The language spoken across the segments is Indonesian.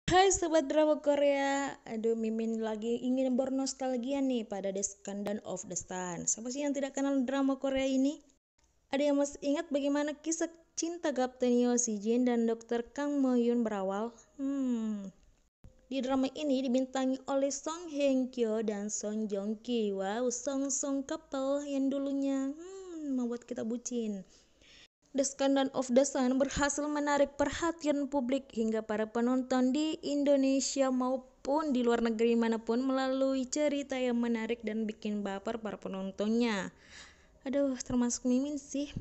Hai sobat drama Korea, aduh Mimin lagi ingin bernostalgia nih pada Descendant of the Sun. Siapa sih yang tidak kenal drama Korea ini? Ada yang masih ingat bagaimana kisah cinta Kapten Yo Si Jin dan Dokter Kang Mo Hyun berawal? Di drama ini dibintangi oleh Song Hye Kyo dan Song Joong Ki. Wow, song couple yang dulunya membuat kita bucin. The Scandal of the Sun berhasil menarik perhatian publik hingga para penonton di Indonesia maupun di luar negeri manapun melalui cerita yang menarik dan bikin baper para penontonnya. Aduh, termasuk Mimin sih.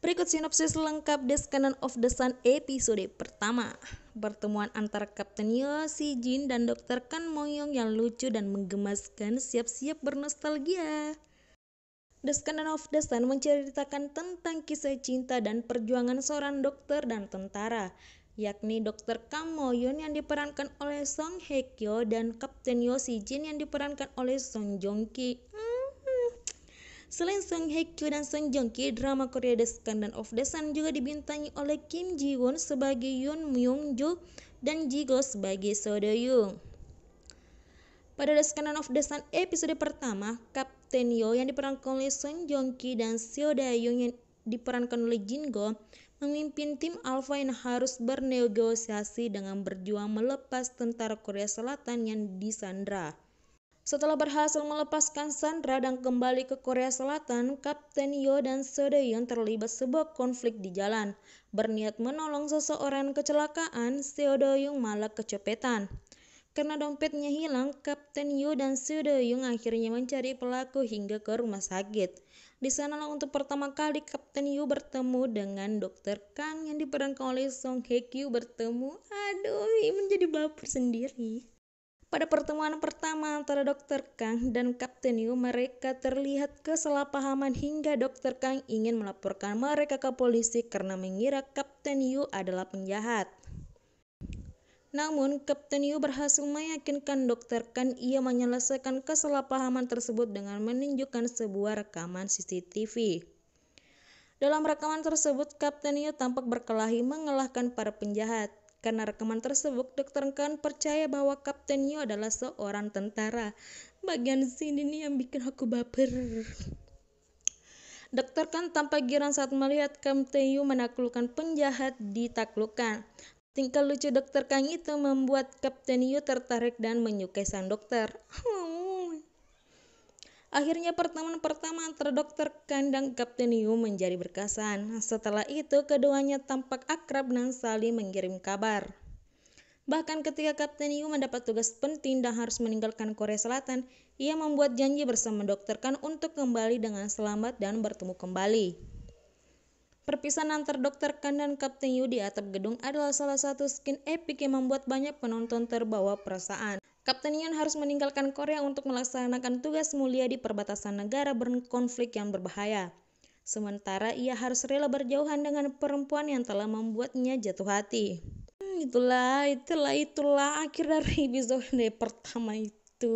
Berikut sinopsis lengkap The Scandal of the Sun episode pertama. Pertemuan antara Kapten Yo Si Jin dan Dr. Kan Moyong yang lucu dan menggemaskan, siap-siap bernostalgia. The Scandal of the Sun menceritakan tentang kisah cinta dan perjuangan seorang dokter dan tentara, yakni Dr. Kang Mo Hyun yang diperankan oleh Song Hye Kyo dan Kapten Yo Si Jin yang diperankan oleh Song Joong Ki. Selain Song Hye Kyo dan Song Joong Ki, drama Korea The Scandal of the Sun juga dibintangi oleh Kim Ji Won sebagai Yoon Myung Jo dan Ji Go sebagai So Do Young. Pada The Scandal of the Sun episode pertama, Kapten Yo yang diperankan oleh Song Joong Ki dan Seo Dayung yang diperankan oleh Jin Go memimpin tim Alpha yang harus bernegosiasi dengan berjuang melepas tentara Korea Selatan yang disandra. Setelah berhasil melepaskan Sandra dan kembali ke Korea Selatan, Kapten Yo dan Seo Dayung terlibat sebuah konflik di jalan. Berniat menolong seseorang kecelakaan, Seo Dayung malah kecopetan. Karena dompetnya hilang, Kapten Yo dan Seo Dayung akhirnya mencari pelaku hingga ke rumah sakit. Di sanalah untuk pertama kali Kapten Yo bertemu dengan Dokter Kang yang diperankan oleh Song Hye Kyo bertemu. Aduh, menjadi baper sendiri. Pada pertemuan pertama antara Dokter Kang dan Kapten Yo, mereka terlihat kesalahpahaman hingga Dokter Kang ingin melaporkan mereka ke polisi karena mengira Kapten Yo adalah penjahat. Namun, Kapten Yu berhasil meyakinkan Dokter Kan ia menyelesaikan kesalahpahaman tersebut dengan menunjukkan sebuah rekaman CCTV. Dalam rekaman tersebut, Kapten Yu tampak berkelahi mengalahkan para penjahat. Karena rekaman tersebut, Dokter Kan percaya bahwa Kapten Yu adalah seorang tentara. Bagian sini nih yang bikin aku baper. Dokter Kan tampak girang saat melihat Kapten Yu menaklukkan penjahat ditaklukkan. Tingkah lucu Dokter Kang itu membuat Kapten Yu tertarik dan menyukai sang dokter. Akhirnya pertemuan pertama antara Dokter Kang dan Kapten Yu menjadi berkesan. Setelah itu keduanya tampak akrab dan saling mengirim kabar. Bahkan ketika Kapten Yu mendapat tugas penting dan harus meninggalkan Korea Selatan, ia membuat janji bersama Dokter Kang untuk kembali dengan selamat dan bertemu kembali. Perpisahan antar Dokter Kan dan Kapten Yu di atap gedung adalah salah satu scene epik yang membuat banyak penonton terbawa perasaan. Kapten Yun harus meninggalkan Korea untuk melaksanakan tugas mulia di perbatasan negara berkonflik yang berbahaya. Sementara ia harus rela berjauhan dengan perempuan yang telah membuatnya jatuh hati. Itulah akhir dari episode pertama itu.